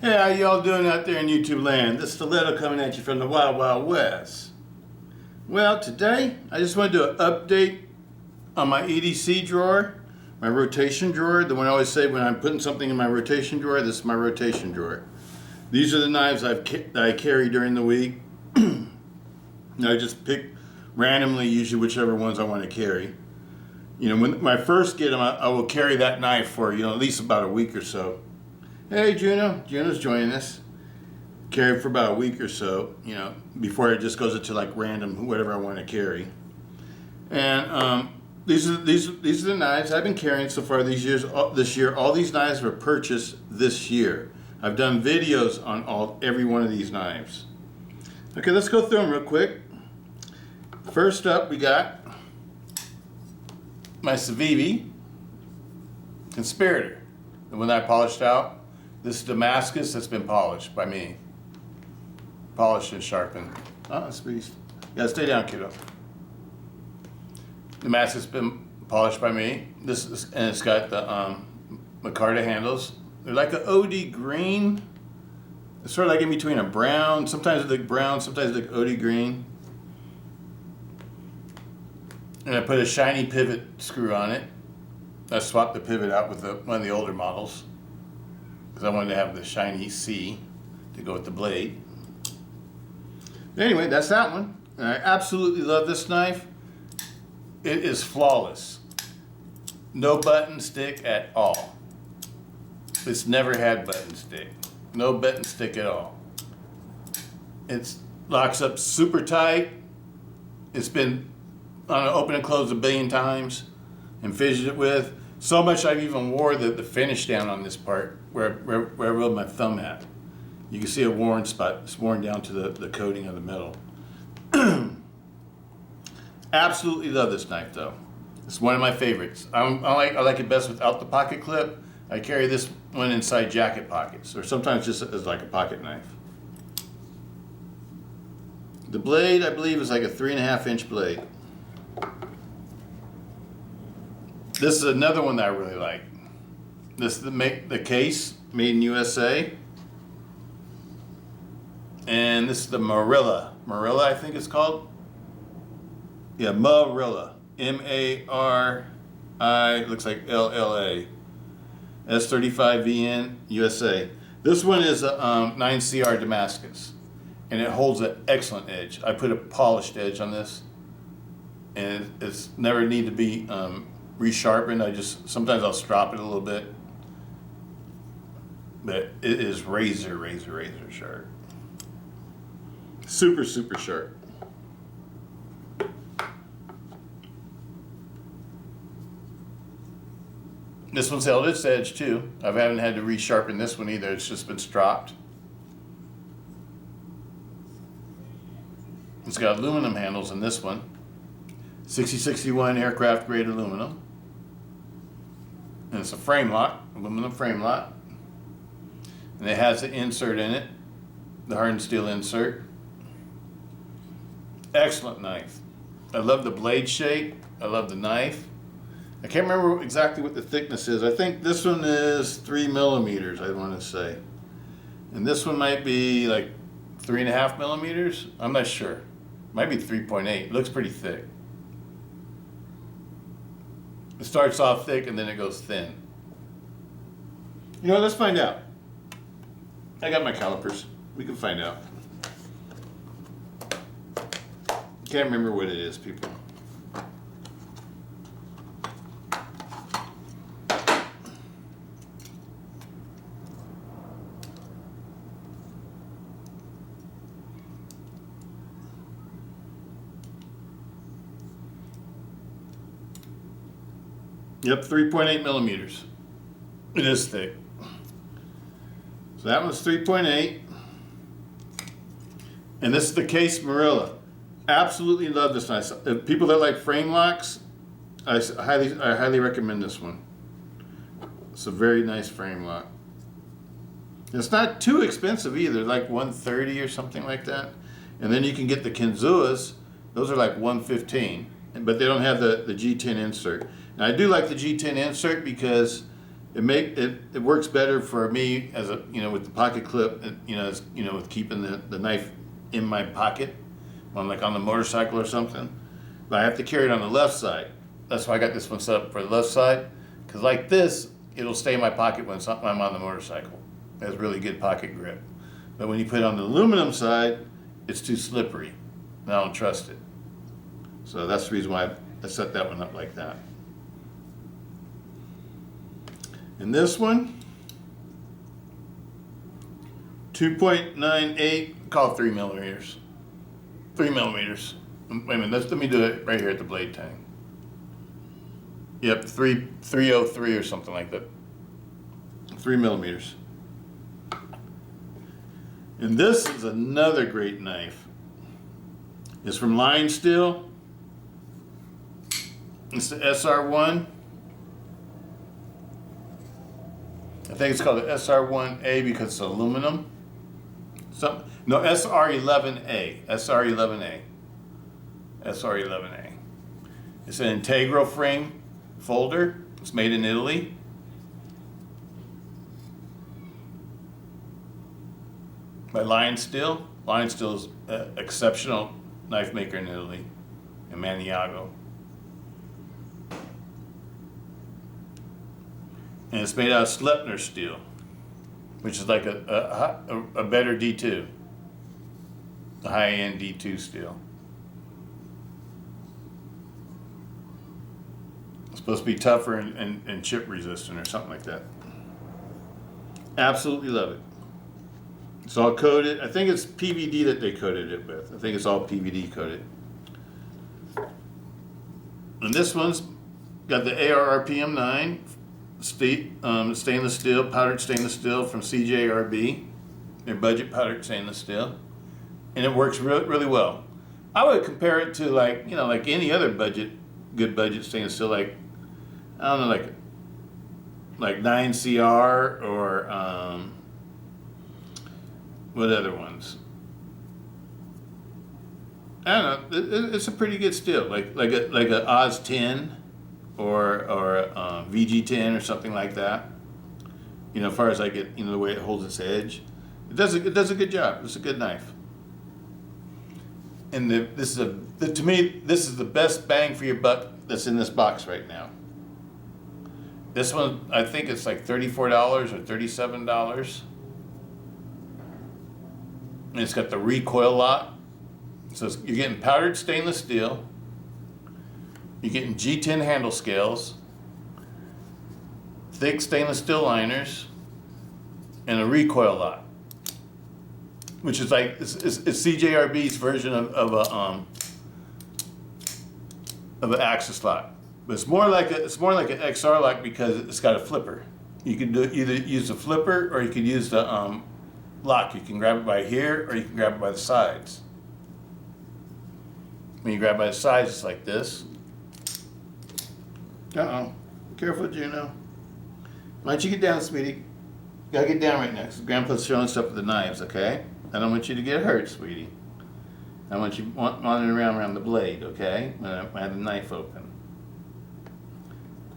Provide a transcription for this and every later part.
Hey, how y'all doing out there in YouTube land? This Stiletto coming at you from the Wild Wild West. Well, today I just want to do an update on my EDC drawer, my rotation drawer. The one I always say when I'm putting something in my rotation drawer, this is my rotation drawer. These are the knives that I carry during the week. I just pick randomly, usually whichever ones I want to carry. You know, when I first get them, I will carry that knife for, at least about a week or so. Hey, Juno. Juno's joining us. Carry it for about a week or so, before it just goes into like random, whatever I want to carry. And these are the knives I've been carrying so far this year. All these knives were purchased this year. I've done videos on every one of these knives. Okay, let's go through them real quick. First up, we got my Civivi Conspirator, the one that I polished out. This is Damascus that's been polished by me. Polished and sharpened. Oh, that's beast. Yeah, stay down, kiddo. Damascus has been polished by me. And it's got the micarta handles. They're like an OD green. It's sort of like in between a brown. Sometimes they look brown, sometimes they look OD green. And I put a shiny pivot screw on it. I swapped the pivot out with one of the older models, because I wanted to have the shiny C to go with the blade. But anyway, that's that one. And I absolutely love this knife. It is flawless. No button stick at all. It's never had button stick. No button stick at all. It locks up super tight. It's been on an open and close a billion times and fidgeted with. So much I've even wore the finish down on this part where I rolled my thumb at. You can see a worn spot. It's worn down to the coating of the metal. Absolutely love this knife though. It's one of my favorites. I like it best without the pocket clip. I carry this one inside jacket pockets, or sometimes just as like a pocket knife. The blade, I believe, is like a 3.5-inch blade. This is another one that I really like. This is the case, made in USA. And this is the Marilla. Marilla, I think it's called. Yeah, Marilla. M-A-R-I, looks like L-L-A. S35VN, USA. This one is a 9CR Damascus. And it holds an excellent edge. I put a polished edge on this. And it's never need to be resharpened. Sometimes I'll strop it a little bit. But it is razor sharp. Super sharp. This one's held its edge too. I haven't had to resharpen this one either. It's just been stropped. It's got aluminum handles in this one. 6061 aircraft grade aluminum. And it's a frame lock, aluminum frame lock. And it has the insert in it, the hardened steel insert. Excellent knife. I love the blade shape. I love the knife. I can't remember exactly what the thickness is. I think this one is 3 millimeters, I want to say. And this one might be like 3.5 millimeters. I'm not sure. Might be 3.8. It looks pretty thick. It starts off thick and then it goes thin. Let's find out. I got my calipers. We can find out. Can't remember what it is, people. Yep, 3.8 millimeters. It is thick. So that one's 3.8. And this is the case Marilla. Absolutely love this knife. People that like frame locks, I highly recommend this one. It's a very nice frame lock. It's not too expensive either, like $130 or something like that. And then you can get the Kenzuas. Those are like $115, but they don't have the G10 insert. And I do like the G10 insert because It works better for me as a, with the pocket clip, with keeping the knife in my pocket on like on the motorcycle or something. But I have to carry it on the left side. That's why I got this one set up for the left side, because like this, it'll stay in my pocket when I'm on the motorcycle. It has really good pocket grip. But when you put it on the aluminum side, it's too slippery, and I don't trust it. So that's the reason why I set that one up like that. And this one, 2.98, call it 3 millimeters. 3 millimeters. Wait a minute, let me do it right here at the blade tang. Yep, 303 or something like that. 3 millimeters. And this is another great knife. It's from Line Steel. It's the SR1. I think it's called the SR1A because it's aluminum. No, SR11A. SR11A. SR11A. It's an integral frame folder. It's made in Italy. By Line Steel. Line Steel is an exceptional knife maker in Italy, in Maniago. And it's made out of Stiletto steel, which is like a better D2, the high-end D2 steel. It's supposed to be tougher and chip resistant or something like that. Absolutely love it. It's all coated. I think it's PVD that they coated it with. I think it's all PVD coated. And this one's got the ARRPM 9 stainless steel, powdered stainless steel from CJRB. Their budget powdered stainless steel, and it works really well. I would compare it to like any other good budget stainless steel, like I don't know, like 9CR or what other ones? I don't know. It's a pretty good steel, like a Oz 10 or a VG10 or something like that. As far as like it, the way it holds its edge, it does a good job. It's a good knife. And to me, this is the best bang for your buck that's in this box right now. This one, I think it's like $34 or $37. And it's got the recoil lock. So you're getting powdered stainless steel. You're getting G10 handle scales, thick stainless steel liners, and a recoil lock, which is like it's CJRB's version of an Axis lock, but it's more like an XR lock because it's got a flipper. You can either use the flipper or you can use the lock. You can grab it by here or you can grab it by the sides. When you grab by the sides, it's like this. Uh-oh. Careful, Juno. Why don't you get down, sweetie? You gotta get down right now, because Grandpa's showing stuff with the knives, okay? I don't want you to get hurt, sweetie. I want you wandering around the blade, okay? When I have the knife open.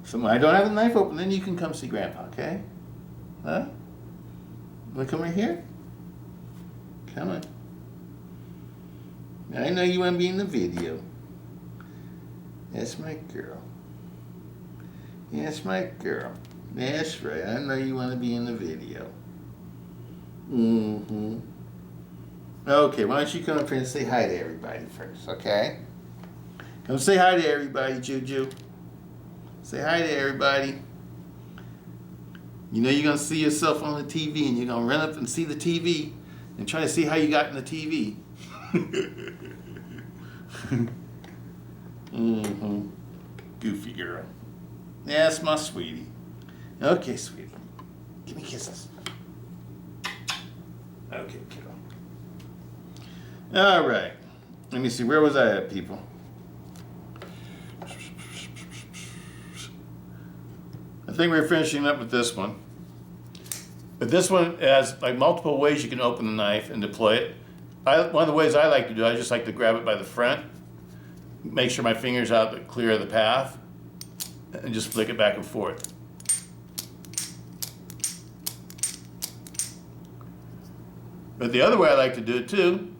So when I don't have the knife open, then you can come see Grandpa, okay? Huh? Wanna come right here? Come on. I know you wanna be in the video. That's my girl. That's my girl. That's right. I know you want to be in the video. Mm-hmm. Okay, why don't you come up here and say hi to everybody first, okay? Come say hi to everybody, Juju. Say hi to everybody. You know you're going to see yourself on the TV, and you're going to run up and see the TV and try to see how you got in the TV. Mm-hmm. Goofy girl. Yeah, that's my sweetie. Okay, sweetie. Give me kisses. Okay, kiddo. All right. Let me see. Where was I at, people? I think we're finishing up with this one. But this one has like multiple ways you can open the knife and deploy it. One of the ways I like to do, I just like to grab it by the front, make sure my finger's out clear of the path, and just flick it back and forth. But the other way I like to do it too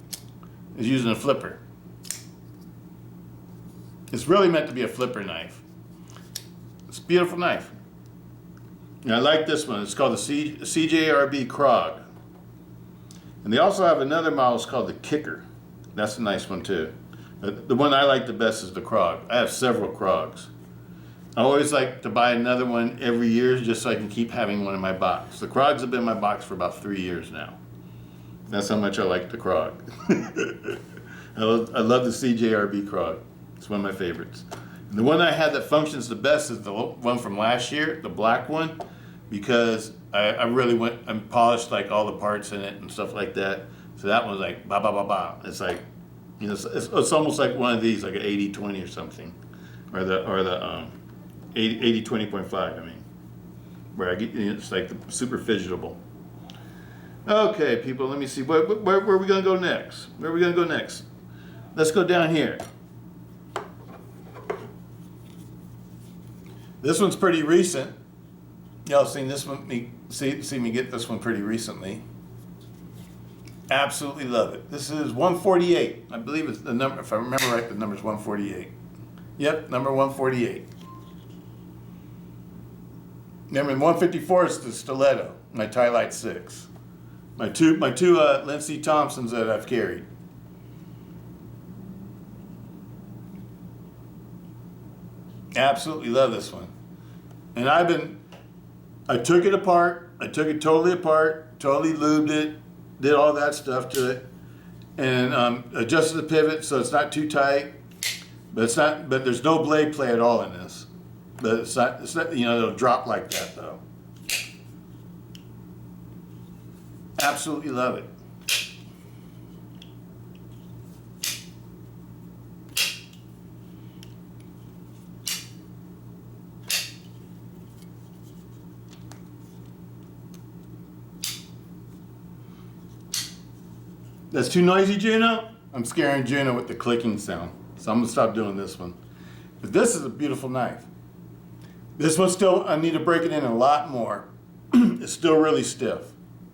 is using a flipper. It's really meant to be a flipper knife. It's a beautiful knife. And I like this one. It's called the CJRB Krog. And they also have another model. It's called the Kicker. That's a nice one too. The one I like the best is the Krog. I have several Krogs. I always like to buy another one every year just so I can keep having one in my box. The Krogs have been in my box for about 3 years now. That's how much I like the Krog. I love the CJRB Krog. It's one of my favorites. And the one I had that functions the best is the one from last year, the black one, because I really went and polished like all the parts in it and stuff like that. So that one's like ba ba ba ba. It's like, you know, it's almost like one of these, like an 80-20 or something, or the 80-20.5. I mean, where I get, you know, it's like the super fidgetable. Okay, people, let me see. Where are we gonna go next? Where are we gonna go next? Let's go down here. This one's pretty recent. Y'all seen this one? See me get this one pretty recently. Absolutely love it. This is 148. I believe it's the number. If I remember right, the number is 148. Yep, number 148. Number 154 is the Stiletto, my Tie-Lite 6. My two Lindsey Thompsons that I've carried. Absolutely love this one. And I took it apart. I took it totally apart, totally lubed it, did all that stuff to it, and adjusted the pivot so it's not too tight. But there's no blade play at all in this. But it's not, you know, it'll drop like that though. Absolutely love it. That's too noisy, Juno? I'm scaring Juno with the clicking sound. So I'm gonna stop doing this one. But this is a beautiful knife. This one still, I need to break it in a lot more. It's still really stiff.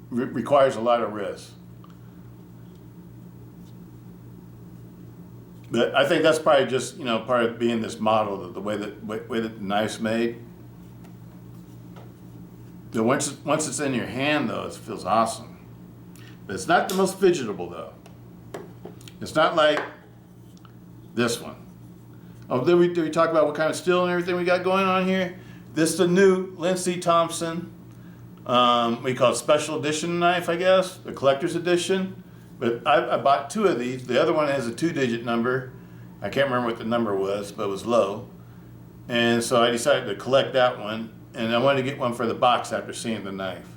Requires a lot of wrist. But I think that's probably just, you know, part of being this model, the way that the knife's made. So once it's in your hand though, it feels awesome. But it's not the most fidgetable though. It's not like this one. Oh, did we talk about what kind of steel and everything we got going on here? This is the new Lindsey Thompson, we call it special edition knife, I guess, the collector's edition. But I bought 2 of these. The other one has a 2-digit number. I can't remember what the number was, but it was low. And so I decided to collect that one. And I wanted to get one for the box after seeing the knife,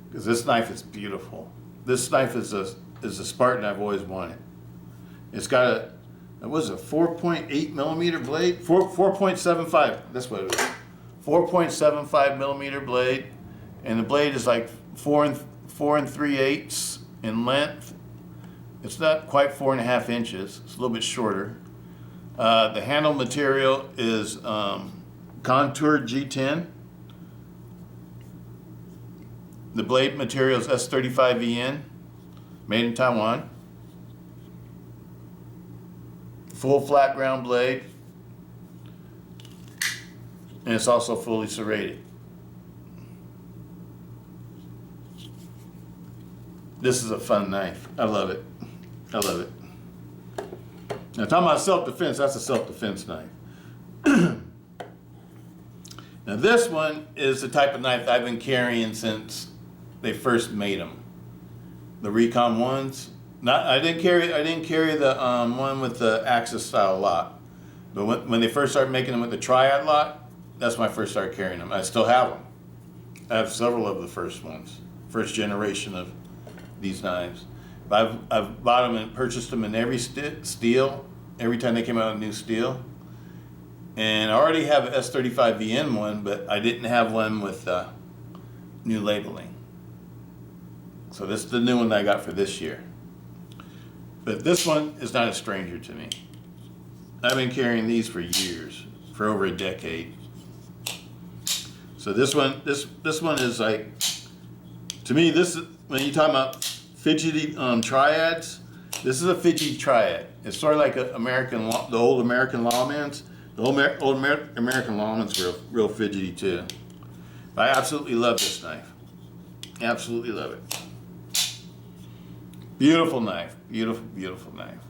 because this knife is beautiful. This knife is a Spartan I've always wanted. It's got a 4.8 millimeter blade, 4.75. That's what it is. 4.75 millimeter blade, and the blade is like 4 3/8 in length. It's not quite 4.5 inches. It's a little bit shorter. The handle material is contoured G10. The blade material is S35VN, made in Taiwan. Full flat ground blade, and it's also fully serrated. This is a fun knife. I love it. I love it. Now, talking about self-defense, that's a self-defense knife. Now, this one is the type of knife I've been carrying since they first made them. The Recon ones. I didn't carry the one with the Axis style lock, but when they first started making them with the Triad lock, that's when I first started carrying them. I still have them. I have several of the first ones, first generation of these knives. But I've bought them and purchased them in every steel, every time they came out with a new steel. And I already have an S35VN one, but I didn't have one with new labeling. So this is the new one that I got for this year. But this one is not a stranger to me. I've been carrying these for years, for over a decade. So this one is like, to me, this is, when you talk about fidgety triads. This is a fidgety triad. It's sort of like the old American lawman's. The old American lawman's real fidgety too. But I absolutely love this knife. Absolutely love it. Beautiful knife. Beautiful, beautiful knife.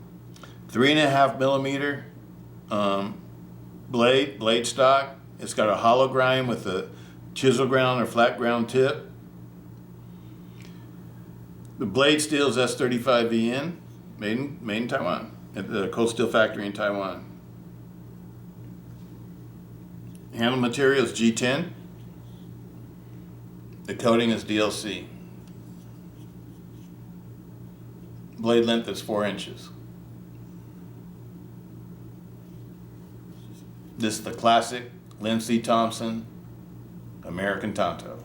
3.5 millimeter blade stock. It's got a hollow grind with a chisel ground or flat ground tip. The blade steel is S35VN, made in Taiwan, at the Cold Steel Factory in Taiwan. Handle material is G10. The coating is DLC. Blade length is 4 inches. This is the classic Lindsey Thompson American Tonto.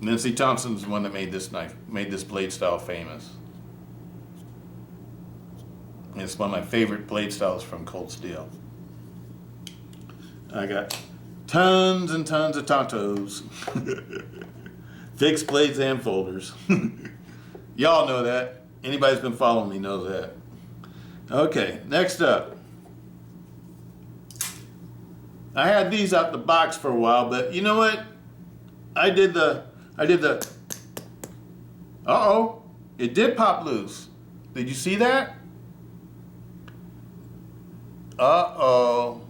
Lindsey Thompson's the one that made this knife, made this blade style famous. And it's one of my favorite blade styles from Cold Steel. I got tons and tons of Tontos. Fixed blades and folders. Y'all know that. Anybody who's been following me knows that. Okay, next up. I had these out the box for a while, but you know what? I did the, uh-oh, it did pop loose. Did you see that? Uh-oh.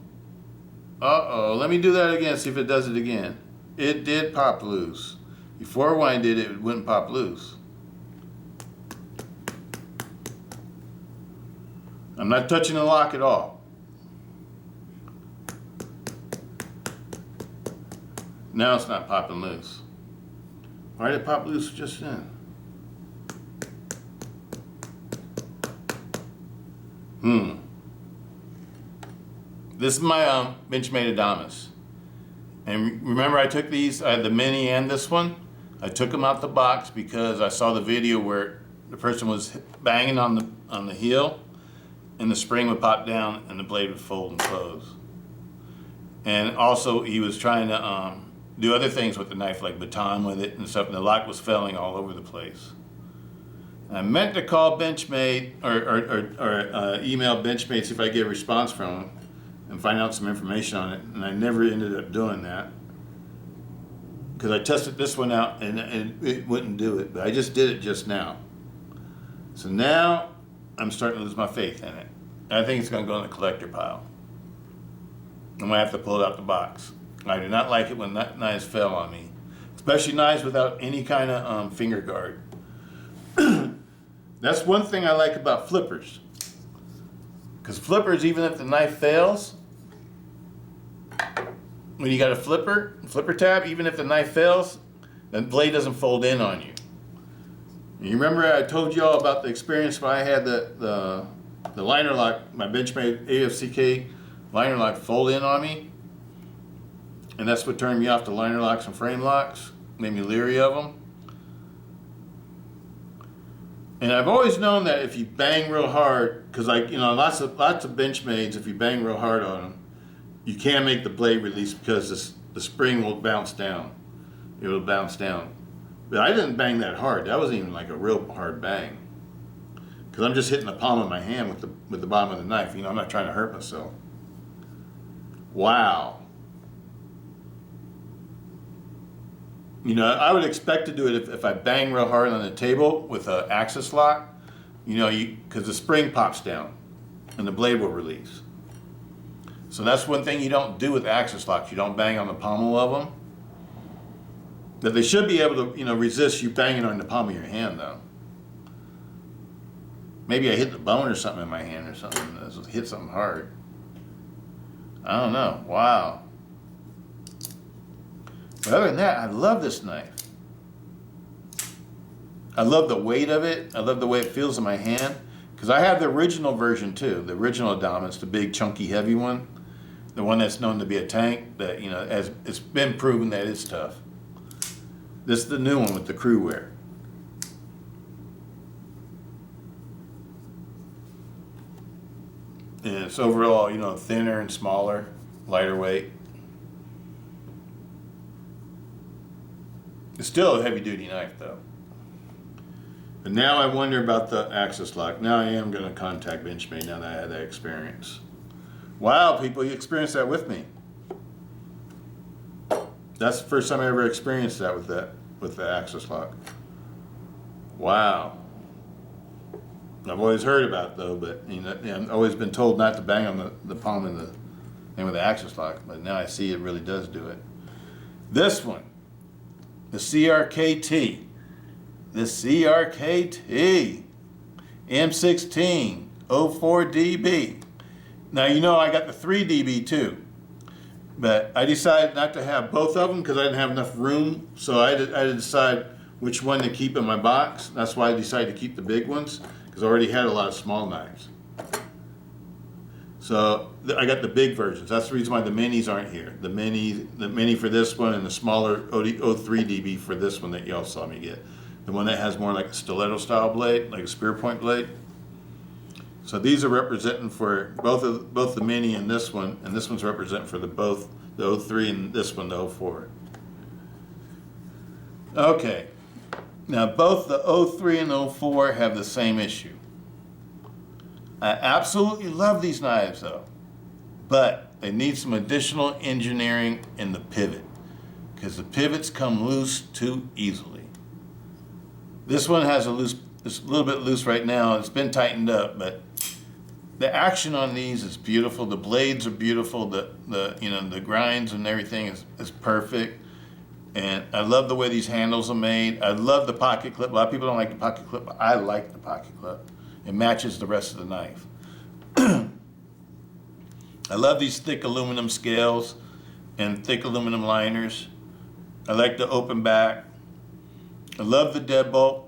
Uh-oh, let me do that again, see if it does it again. It did pop loose. Before when I did it, it wouldn't pop loose. I'm not touching the lock at all. Now it's not popping loose. Why did it pop loose just then? This is my Benchmade Adamas. And remember I took these, I had the mini and this one. I took them out the box because I saw the video where the person was banging on the heel and the spring would pop down and the blade would fold and close. And also he was trying to do other things with the knife, like baton with it and stuff, and the lock was failing all over the place. And I meant to call Benchmade or email Benchmade, see if I could get a response from them and find out some information on it, and I never ended up doing that because I tested this one out and it wouldn't do it, but I just did it just now. So now I'm starting to lose my faith in it. I think it's going to go in the collector pile. I'm going to have to pull it out the box. I do not like it when knives fell on me, especially knives without any kind of finger guard. That's one thing I like about flippers. Because flippers, even if the knife fails, when you got a flipper tab, even if the knife fails, the blade doesn't fold in on you. You remember I told you all about the experience when I had the liner lock, my Benchmade AFCK liner lock fold in on me? And that's what turned me off to liner locks and frame locks, made me leery of them. And I've always known that if you bang real hard, because lots of Benchmades, if you bang real hard on them, you can't make the blade release because the spring will bounce down. It will bounce down. But I didn't bang that hard. That wasn't even like a real hard bang. Because I'm just hitting the palm of my hand with the bottom of the knife. I'm not trying to hurt myself. Wow. I would expect to do it if I bang real hard on the table with an axis lock, because the spring pops down and the blade will release. So that's one thing you don't do with axis locks. You don't bang on the pommel of them. But they should be able to, resist you banging on the palm of your hand, though. Maybe I hit the bone or something in my hand or something. Hit something hard. I don't know. Wow. But other than that, I love this knife. I love the weight of it. I love the way it feels in my hand. Because I have the original version too. The original Adamas, the big, chunky, heavy one. The one that's known to be a tank that, it's been proven that it's tough. This is the new one with the crew wear. And it's overall, thinner and smaller, lighter weight. It's still a heavy duty knife though. And now I wonder about the axis lock. Now I am going to contact Benchmade now that I had that experience. Wow, people, you experienced that with me. That's the first time I ever experienced that with the axis lock. Wow. I've always heard about it though, but you know, I've always been told not to bang on the palm of the thing with the axis lock, but now I see it really does do it. This one, the CRKT. The CRKT M16 04 dB. Now you know I got the 3 dB too, but I decided not to have both of them because I didn't have enough room. So I had to decide which one to keep in my box. That's why I decided to keep the big ones because I already had a lot of small knives. So I got the big versions. That's the reason why the minis aren't here. The mini for this one and the smaller 03 dB for this one that y'all saw me get. The one that has more like a stiletto style blade, like a spear point blade. So these are representing for both the mini and this one's representing for both the 03 and this one, the 04. Okay, now both the 03 and 04 have the same issue. I absolutely love these knives though, but they need some additional engineering in the pivot because the pivots come loose too easily. This one has it's a little bit loose right now. It's been tightened up, but the action on these is beautiful. The blades are beautiful. The grinds and everything is perfect. And I love the way these handles are made. I love the pocket clip. A lot of people don't like the pocket clip, but I like the pocket clip. It matches the rest of the knife. I love these thick aluminum scales and thick aluminum liners. I like the open back. I love the deadbolt,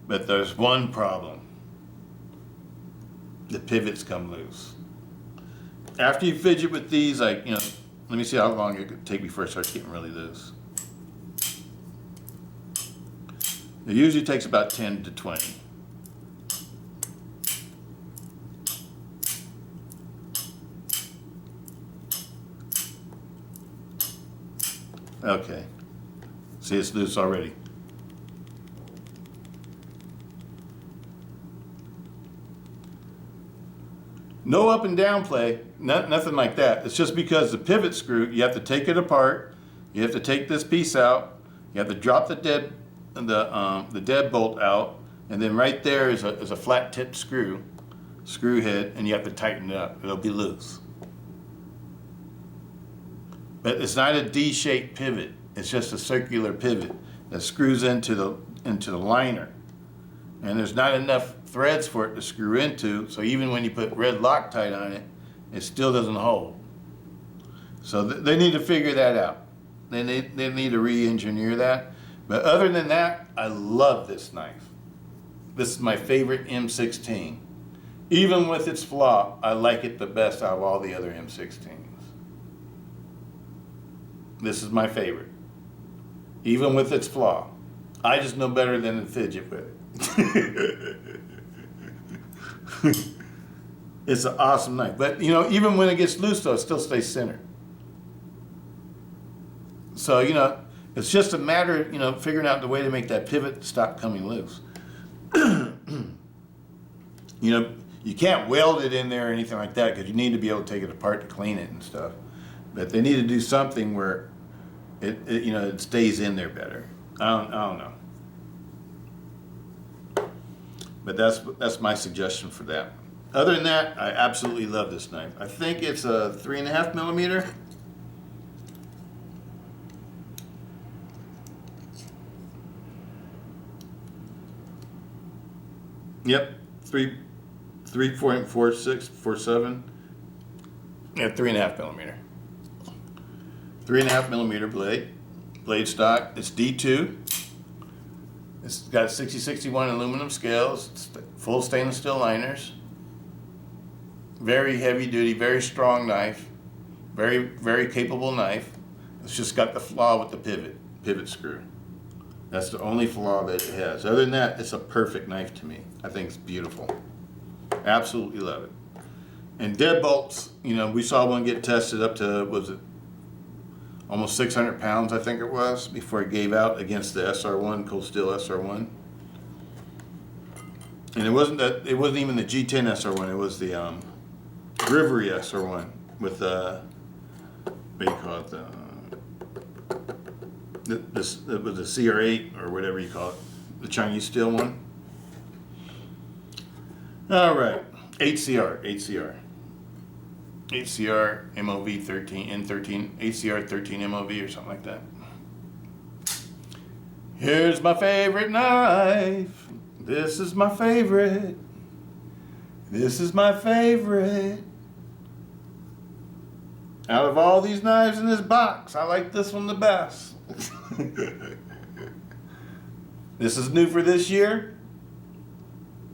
but there's one problem. The pivots come loose. After you fidget with these, let me see how long it could take before it starts getting really loose. It usually takes about 10 to 20. Okay. See, it's loose already. No up and down play, nothing like that. It's just because the pivot screw, you have to take it apart. You have to take this piece out. You have to drop the deadbolt out, and then right there is a flat tip screw head, and you have to tighten it up. It'll be loose. But it's not a D-shaped pivot. It's just a circular pivot that screws into the liner, and there's not enough threads for it to screw into, so even when you put red Loctite on it, it still doesn't hold. So they need to figure that out. They need to re-engineer that. But other than that, I love this knife. This is my favorite M16. Even with its flaw, I like it the best out of all the other M16s. This is my favorite. Even with its flaw. I just know better than to fidget with it. It's an awesome knife. But even when it gets loose though, it still stays centered. So, it's just a matter of, figuring out the way to make that pivot stop coming loose. You can't weld it in there or anything like that because you need to be able to take it apart to clean it and stuff. But they need to do something where it stays in there better. I don't know. But that's my suggestion for that. Other than that, I absolutely love this knife. I think it's a 3.5 millimeter. Yep, 3.4647. Yeah, 3.5 millimeter. 3.5 millimeter blade stock. It's D2. It's got 6061 aluminum scales, full stainless steel liners. Very heavy duty, very strong knife. Very, very capable knife. It's just got the flaw with the pivot screw. That's the only flaw that it has. Other than that, it's a perfect knife to me. I think it's beautiful. Absolutely love it. And deadbolts, we saw one get tested up to, almost 600 pounds, I think it was, before it gave out against the SR1, Cold Steel SR1. And it wasn't even the G10 SR1. It was the Rivery SR1 with what do you call it? It was a CR8 or whatever you call it, the Chinese steel one. All right, HCR MOV 13 N13 HCR 13 MOV or something like that. Here's my favorite knife. This is my favorite. This is my favorite. Out of all these knives in this box, I like this one the best. This is new for this year.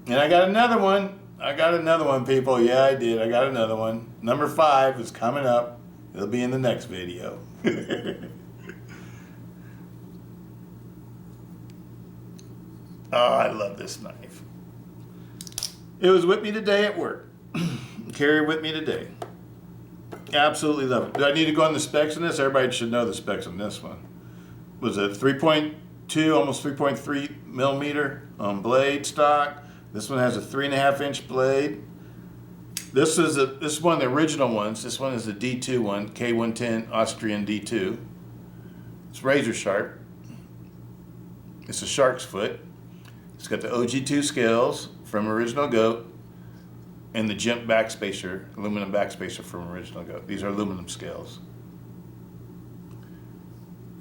And I got another one. People. Yeah, I did. I got another one. Number 5 is coming up. It'll be in the next video. Oh, I love this knife. It was with me today at work. Carry it with me today. Absolutely love it. Do I need to go on the specs on this? Everybody should know the specs on this one. Was it 3.2, almost 3.3 millimeter blade stock? This one has a 3.5-inch blade. This is one of the original ones. This one is the D2 one, K110 Austrian D2. It's razor sharp. It's a shark's foot. It's got the OG2 scales from Original Goat and the GIMP backspacer, aluminum backspacer from Original Goat. These are aluminum scales.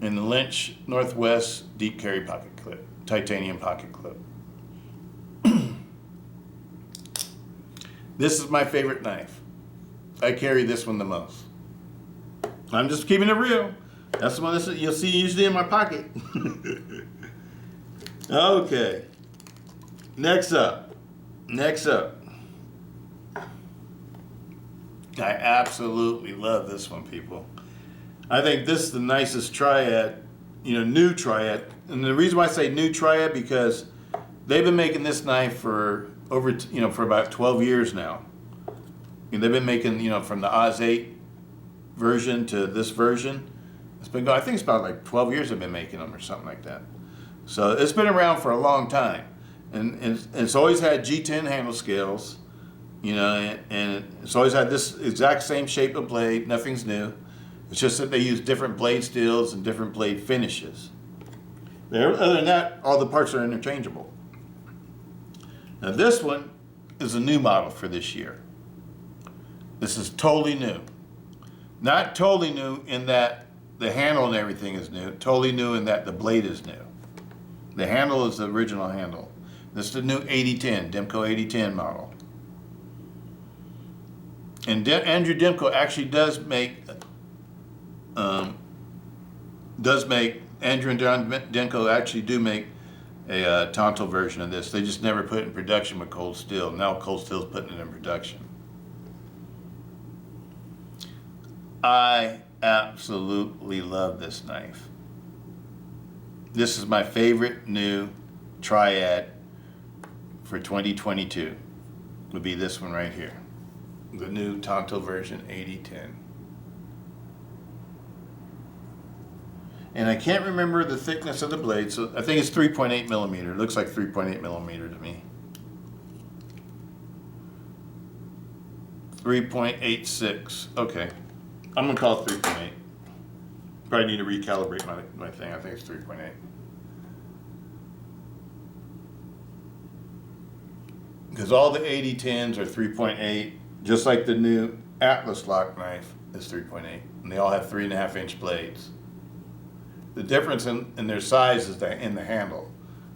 And the Lynch Northwest deep carry pocket clip, titanium pocket clip. This is my favorite knife. I carry this one the most. I'm just keeping it real. That's the one you'll see usually in my pocket. Okay. Next up. I absolutely love this one, people. I think this is the nicest triad, new triad. And the reason why I say new triad, because they've been making this knife for over, for about 12 years now. And they've been making, from the Oz 8 version to this version. It's been going, I think it's about like 12 years they've been making them or something like that. So it's been around for a long time. And it's always had G10 handle scales, and it's always had this exact same shape of blade. Nothing's new. It's just that they use different blade steels and different blade finishes. Other than that, all the parts are interchangeable. Now this one is a new model for this year. This is totally new. Not totally new in that the handle and everything is new. Totally new in that the blade is new. The handle is the original handle. This is the new 8010, Demko 8010 model. And Andrew Demko actually does make, Andrew and John Demko actually do make a tonsil version of this. They just never put it in production with Cold Steel. Now Cold Steel's putting it in production. I absolutely love this knife. This is my favorite new triad for 2022. Would be this one right here. The new Tonto version 8010. And I can't remember the thickness of the blade, so I think it's 3.8 millimeter. It looks like 3.8 millimeter to me. 3.86. Okay. I'm gonna call it 3.8. Probably need to recalibrate my thing. I think it's 3.8. Because all the 8010s are 3.8, just like the new Atlas lock knife is 3.8. And they all have 3.5-inch blades. The difference in their size is in the handle,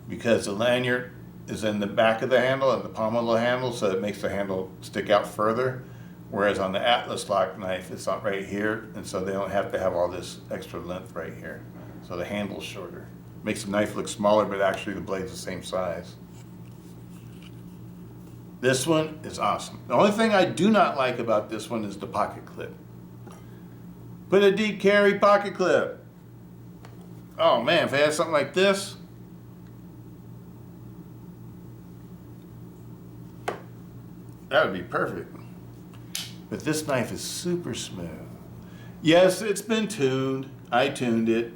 because the lanyard is in the back of the handle and the pommel of the handle, so it makes the handle stick out further. Whereas on the Atlas lock knife, it's not right here, and so they don't have to have all this extra length right here. So the handle's shorter. Makes the knife look smaller, but actually the blade's the same size. This one is awesome. The only thing I do not like about this one is the pocket clip. Put a deep carry pocket clip. Oh man, if I had something like this, that would be perfect. But this knife is super smooth. Yes, it's been tuned. I tuned it,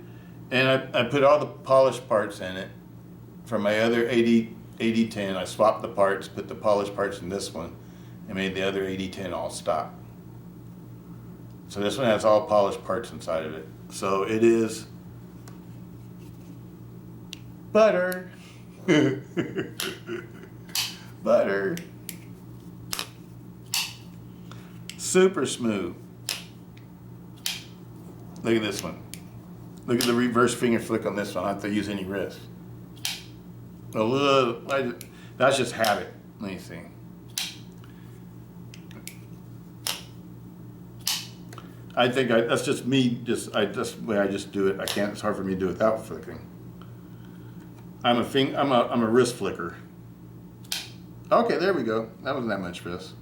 and I put all the polished parts in it from my other 80 8010. I swapped the parts, put the polished parts in this one, and made the other 8010 all stock. So this one has all polished parts inside of it. So it is butter. Butter. Super smooth. Look at this one. Look at the reverse finger flick on this one. I don't have to use any wrist. A little, that's just habit. Let me see. I think that's just me. That's the way I just do it. I can't. It's hard for me to do it without flicking. I'm a wrist flicker. Okay, there we go. That wasn't that much wrist.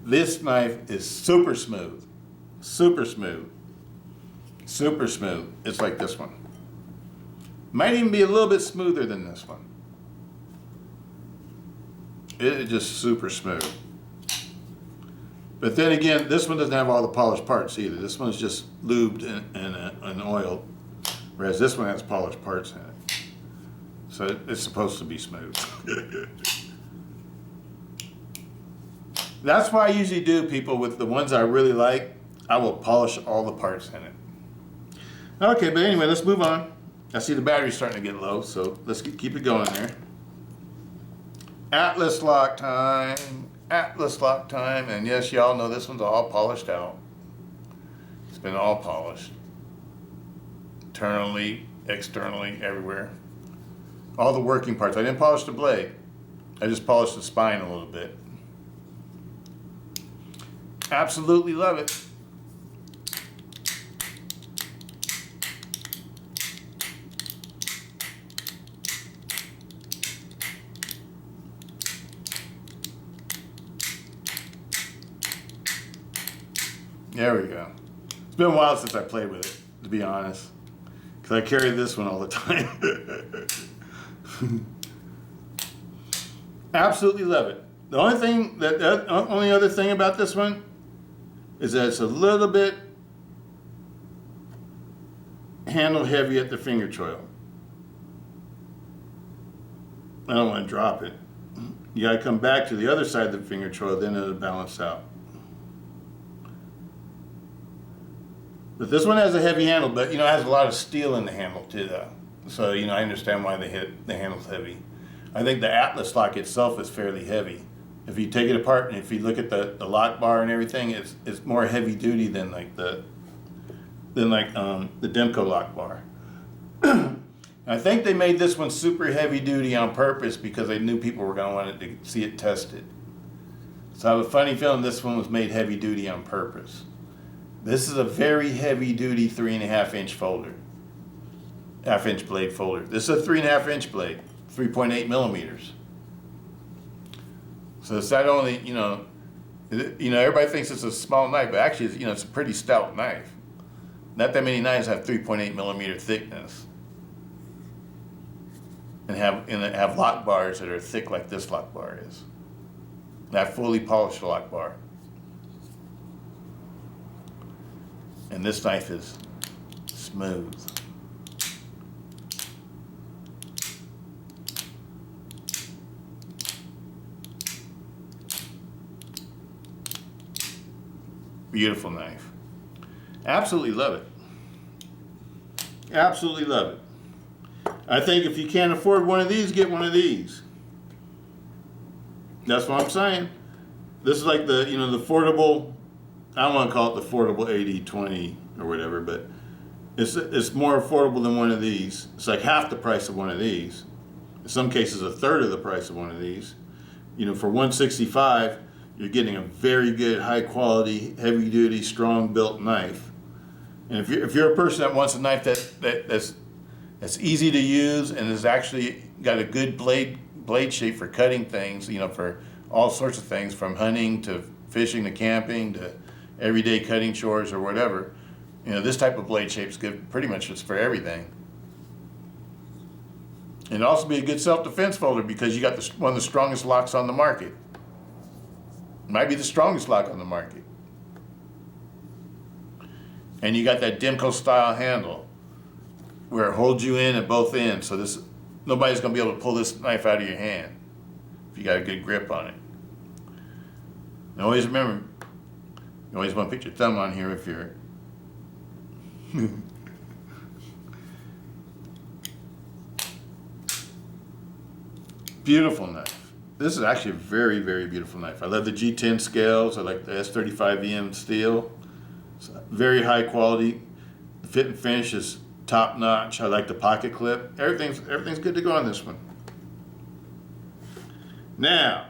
This knife is super smooth. Super smooth. Super smooth. It's like this one. Might even be a little bit smoother than this one. It is just super smooth. But then again, this one doesn't have all the polished parts either. This one's just lubed and oiled, whereas this one has polished parts in it. So it's supposed to be smooth. That's why I usually do, people, with the ones I really like, I will polish all the parts in it. Okay, but anyway, let's move on. I see the battery's starting to get low, so let's keep it going there. Atlas lock time. Atlas lock time. And yes, y'all know this one's all polished out. It's been all polished. Internally, externally, everywhere. All the working parts. I didn't polish the blade. I just polished the spine a little bit. Absolutely love it. There we go. It's been a while since I played with it, to be honest, because I carry this one all the time. Absolutely love it. The only other thing about this one is that it's a little bit handle heavy at the finger choil. I don't want to drop it. You got to come back to the other side of the finger choil, then it'll balance out. But this one has a heavy handle, but it has a lot of steel in the handle too, though. So I understand why the handle's heavy. I think the Atlas lock itself is fairly heavy. If you take it apart and if you look at the lock bar and everything, it's more heavy duty than the Demco lock bar. I think they made this one super heavy duty on purpose because they knew people were going to want to see it tested. So I have a funny feeling this one was made heavy duty on purpose. This is a very heavy duty 3.5 inch folder. Half-inch blade folder. This is a 3.5 inch blade, 3.8 millimeters. So it's not only, everybody thinks it's a small knife, but actually, it's a pretty stout knife. Not that many knives have 3.8 millimeter thickness, and have lock bars that are thick like this lock bar is. That fully polished lock bar. And this knife is smooth. Beautiful knife. Absolutely love it. Absolutely love it. I think if you can't afford one of these, get one of these. That's what I'm saying. This is like the affordable, I don't want to call it the affordable 80/20 or whatever, but it's more affordable than one of these. It's like half the price of one of these. In some cases, a third of the price of one of these. For $165, you're getting a very good, high quality, heavy duty, strong built knife. And if you're a person that wants a knife that's easy to use and has actually got a good blade shape for cutting things, for all sorts of things, from hunting to fishing to camping to everyday cutting chores or whatever, this type of blade shape's good pretty much just for everything. And it'd also be a good self-defense folder because you got one of the strongest locks on the market. Might be the strongest lock on the market. And you got that Demco style handle. where it holds you in at both ends. So nobody's gonna be able to pull this knife out of your hand if you got a good grip on it. And always remember, you always want to put your thumb on here if you're beautiful knife. This is actually a very, very beautiful knife. I love the G10 scales. I like the S35EM steel. It's very high quality. The fit and finish is top notch. I like the pocket clip. Everything's good to go on this one. Now,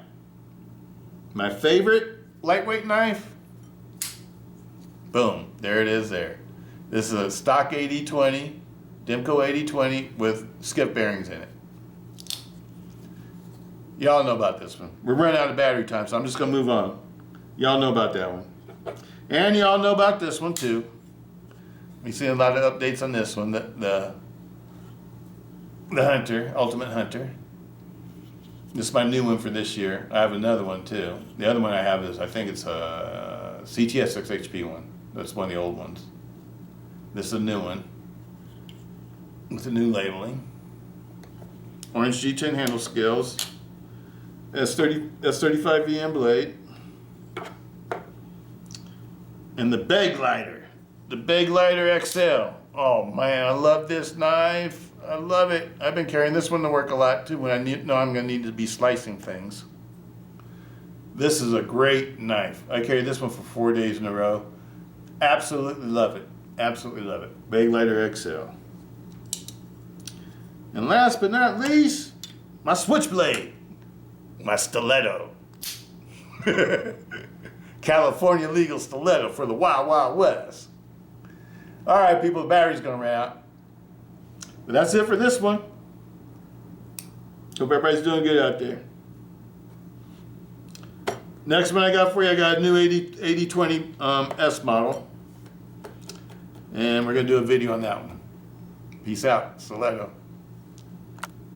my favorite lightweight knife. Boom, there it is there. This is a stock 80-20, Demco 80-20 with skip bearings in it. Y'all know about this one. We're running out of battery time, so I'm just gonna move on. Y'all know about that one. And y'all know about this one too. We see a lot of updates on this one, the Hunter, Ultimate Hunter. This is my new one for this year. I have another one too. The other one I have is, I think it's a CTS 6HP one. That's one of the old ones. This is a new one with a new labeling. Orange G10 handle scales. S35EM blade. And the Beg Lighter. The Beg Lighter XL. Oh man, I love this knife. I love it. I've been carrying this one to work a lot too when I know I'm going to need to be slicing things. This is a great knife. I carried this one for 4 days in a row. Absolutely love it. Absolutely love it. Beg Lighter XL. And last but not least, my switchblade. My Stiletto. California legal stiletto for the Wild Wild West. All right, people, the battery's going to run out. But that's it for this one. Hope everybody's doing good out there. Next one I got for you, I got a new 80-20 S model. And we're going to do a video on that one. Peace out. Stiletto.